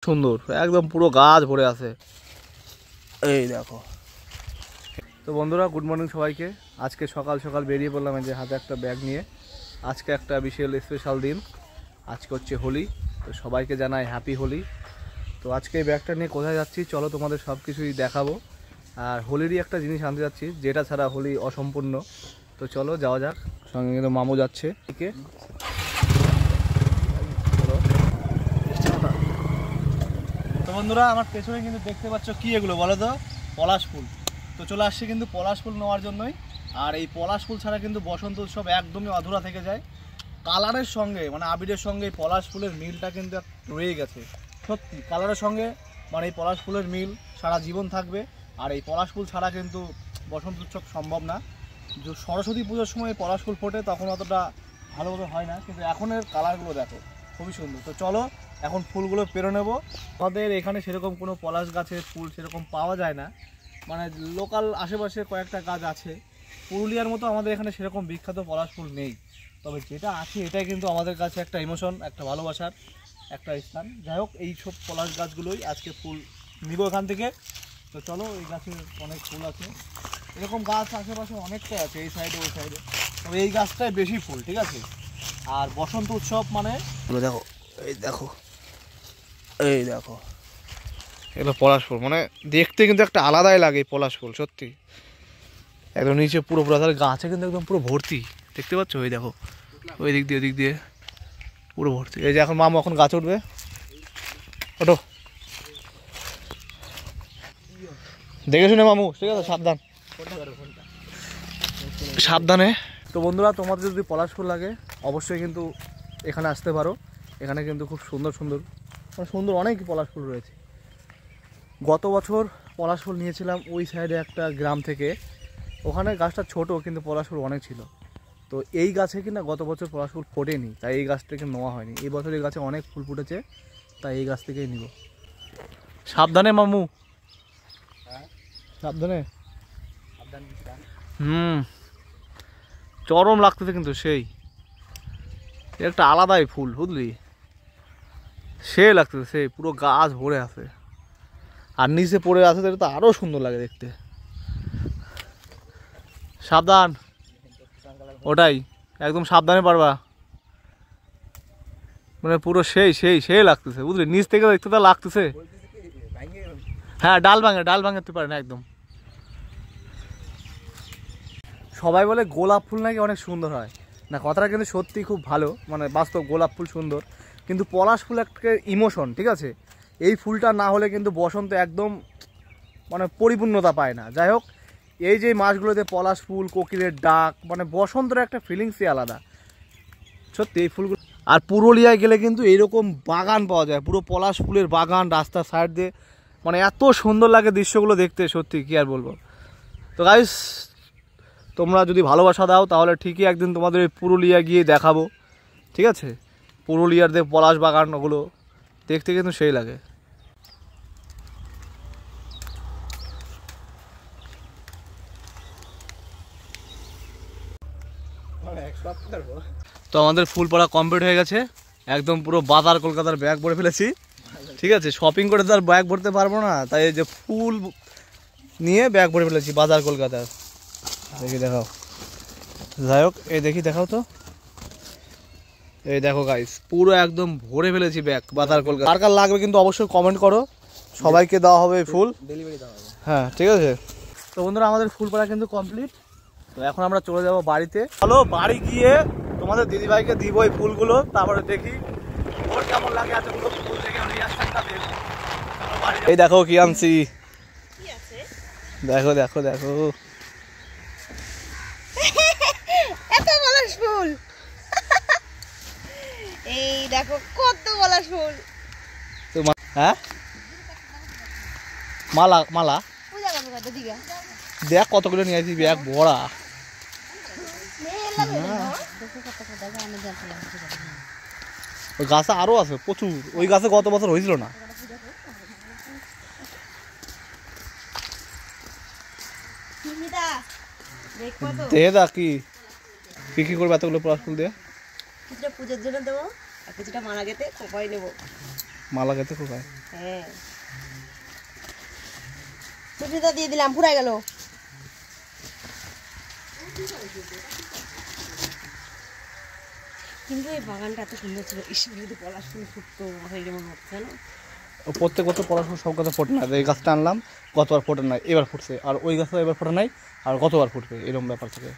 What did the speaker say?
সুন্দর, একদম পুরো গাছ ভরে আছে। এই দেখো। তো বন্ধুরা, গুড মর্নিং সবাইকে। আজকে সকাল সকাল বেরিয়ে পড়লাম এই যে হাতে একটা ব্যাগ নিয়ে। আজকে একটা বিশাল স্পেশাল দিন, আজকে হচ্ছে হোলি। তো সবাইকে জানাই হ্যাপি হোলি। তো আজকে এই ব্যাগটা নিয়ে কোথায় যাচ্ছি চলো তোমাদের সব কিছুই দেখাবো। আর হোলিরই একটা জিনিস আনতে যাচ্ছি, যেটা ছাড়া হোলি অসম্পূর্ণ। তো চলো যাওয়া যাক। সঙ্গে কিন্তু মামু যাচ্ছে। ঠিক আছে, তো বন্ধুরা আমার পেছনে কিন্তু দেখতে পাচ্ছ কি এগুলো বলো তো? পলাশ ফুল। তো চলে আসছে কিন্তু পলাশ ফুল নেওয়ার জন্যই। আর এই পলাশ ফুল ছাড়া কিন্তু বসন্ত উৎসব একদমই অধুরা থেকে যায়। কালারের সঙ্গে মানে আবিরের সঙ্গে এই পলাশ ফুলের মিলটা কিন্তু রয়ে গেছে। সত্যি কালারের সঙ্গে মানে এই পলাশ ফুলের মিল সারা জীবন থাকবে। আর এই পলাশ ফুল ছাড়া কিন্তু বসন্ত উৎসব সম্ভব না। যে সরস্বতী পুজোর সময় পলাশ ফুল ফোটে তখন অতটা ভালোভাবে হয় না, কিন্তু এখনের কালারগুলো দেখো খুবই সুন্দর। তো চলো এখন ফুলগুলো পেরো নেবো। আমাদের এখানে সেরকম কোনো পলাশ গাছের ফুল সেরকম পাওয়া যায় না, মানে লোকাল আশেপাশে কয়েকটা গাছ আছে। পুরুলিয়ার মতো আমাদের এখানে সেরকম বিখ্যাত পলাশ ফুল নেই, তবে যেটা আছে এটাই কিন্তু আমাদের কাছে একটা ইমোশন, একটা ভালোবাসার একটা স্থান। যাই হোক, এই সব পলাশ গাছগুলোই আজকে ফুল নিব এখান থেকে। তো চলো, এই গাছে অনেক ফুল আছে, এরকম গাছ আশেপাশে অনেকটাই আছে, এই সাইডে ওই সাইডে, তবে এই গাছটাই বেশি ফুল। ঠিক আছে, আর বসন্ত উৎসব মানে দেখো, এই দেখো, এই দেখো, এগুলো পলাশ ফুল, মানে দেখতে কিন্তু একটা আলাদাই লাগে পলাশ ফুল। সত্যি একদম নিচে পুরো পুরো তাহলে গাছে কিন্তু একদম পুরো ভর্তি, দেখতে পাচ্ছ? ওই দেখো, ওই দিক দিয়ে ওই দিক দিয়ে পুরো ভর্তি। এই যে এখন মামু এখন গাছ উঠবে, ওঠো, দেখে শুনে মামু, ঠিক আছে? সাবধান, সাবধানে। তো বন্ধুরা, তোমাদের যদি পলাশ ফুল লাগে অবশ্যই কিন্তু এখানে আসতে পারো। এখানে কিন্তু খুব সুন্দর সুন্দর সুন্দর অনেক পলাশ ফুল রয়েছে। গত বছর পলাশ ফুল নিয়েছিলাম ওই সাইডে একটা গ্রাম থেকে, ওখানে গাছটা ছোট কিন্তু পলাশ ফুল অনেক ছিল। তো এই গাছে কিনা গত বছর পলাশ ফুল ফোটেনি, তাই এই গাছ থেকে নেওয়া হয়নি। এই বছর এই গাছে অনেক ফুল ফুটেছে, তাই এই গাছ থেকেই নিব। সাবধানে মামু, সাবধানে। চরম লাগতেছে কিন্তু, সেই একটা আলাদাই ফুল, বুঝলি? সে লাগতেছে, সেই পুরো গাছ ভরে আছে, আর নিচে পড়ে আছে, তো আরো সুন্দর লাগে দেখতে। সাবধান, ওটাই একদম সাবধানে পারবা, মানে পুরো সেই সেই সেই লাগতেছে, বুঝলি? নিচ থেকে দেখতে তো লাগতেছে। হ্যাঁ, ডাল ভাঙতে পারে না একদম। সবাই বলে গোলাপ ফুল নাকি অনেক সুন্দর হয়, না কথাটা কিন্তু সত্যি খুব ভালো, মানে বাস্তব গোলাপ ফুল সুন্দর, কিন্তু পলাশ ফুল একটা ইমোশন। ঠিক আছে, এই ফুলটা না হলে কিন্তু বসন্ত একদম মানে পরিপূর্ণতা পায় না। যাই হোক, এই যে মাসগুলোতে পলাশ ফুল, কোকিলের ডাক, মানে বসন্তের একটা ফিলিংসই আলাদা সত্যি এই ফুলগুলো। আর পুরুলিয়ায় গেলে কিন্তু এইরকম বাগান পাওয়া যায়, পুরো পলাশ ফুলের বাগান, রাস্তার সাইড দিয়ে, মানে এত সুন্দর লাগে দৃশ্যগুলো দেখতে, সত্যি কি আর বলবো। তো গাইস, তোমরা যদি ভালোবাসা দাও তাহলে ঠিকই একদিন তোমাদের এই পুরুলিয়া গিয়ে দেখাবো। ঠিক আছে, পুরুলিয়ার যে পলাশ বাগান ওগুলো দেখতে কিন্তু সেই লাগে। তো আমাদের ফুল পড়া কমপ্লিট হয়ে গেছে, একদম পুরো বাজার কলকাতার ব্যাগ ভরে ফেলেছি। ঠিক আছে, শপিং করে তো আর ব্যাগ ভরতে পারবো না, তাই এই যে ফুল নিয়ে ব্যাগ ভরে ফেলেছি বাজার কলকাতার। দেখি দেখাও, যাই হোক, এই দেখি দেখাও তো, এই দেখো গাইস, পুরো একদম ভরে ফেলেছি ব্যাগ বাজার কলকাতা। কার কার লাগবে কিন্তু অবশ্যই কমেন্ট করো, সবাইকে দেওয়া হবে ফুল, ডেলিভারি দেওয়া হবে। হ্যাঁ ঠিক আছে। তো বন্ধুরা, আমাদের ফুল পড়া কিন্তু কমপ্লিট। তো এখন আমরা চলে যাব বাড়িতে। চলো বাড়ি গিয়ে তোমাদের দিদিভাইকে দিব এই ফুলগুলো, তারপরে দেখি ওর কেমন লাগে এতগুলো ফুল থেকে রিয়াকশনটা দেব। এই দেখো কি আনছি, দেখো দেখো দেখো, এত পলাশ ফুল, এই দেখো কত পলাশ ফুল। হ্যাঁ, মালা মালা দেখ কতগুলো নিয়ে আসি, ব্যাগ ভরা। ওই গাছে আরো আছে প্রচুর, ওই গাছে গত বছর হয়েছিল না। দেখে দা কি কি কি করবে এতগুলো পলাশ ফুল দিয়ে? কিছুটা পুজোর জন্য দেবো, আর কিছুটা মারা গেতে খোপাই নেবো। মালা গেতে কোথায়? হ্যাঁ, সুবিধা দিয়ে দিলাম, পুরাই গেল। কিন্তু এই বাগানটা এত সুন্দর ছিল, ঈশ্বর যদি পলাশ ফুল ফুটতো মাথায় যেমন হচ্ছে না। প্রত্যেক বছর পড়াশোনা সব গাছে ফোটে না, এই গাছটা আনলাম গতবার ফোটে নাই, এবার ফুটছে, আর ওই গাছটা এবার ফোটে নাই আর গতবার ফুটবে, এরকম ব্যাপার থাকে।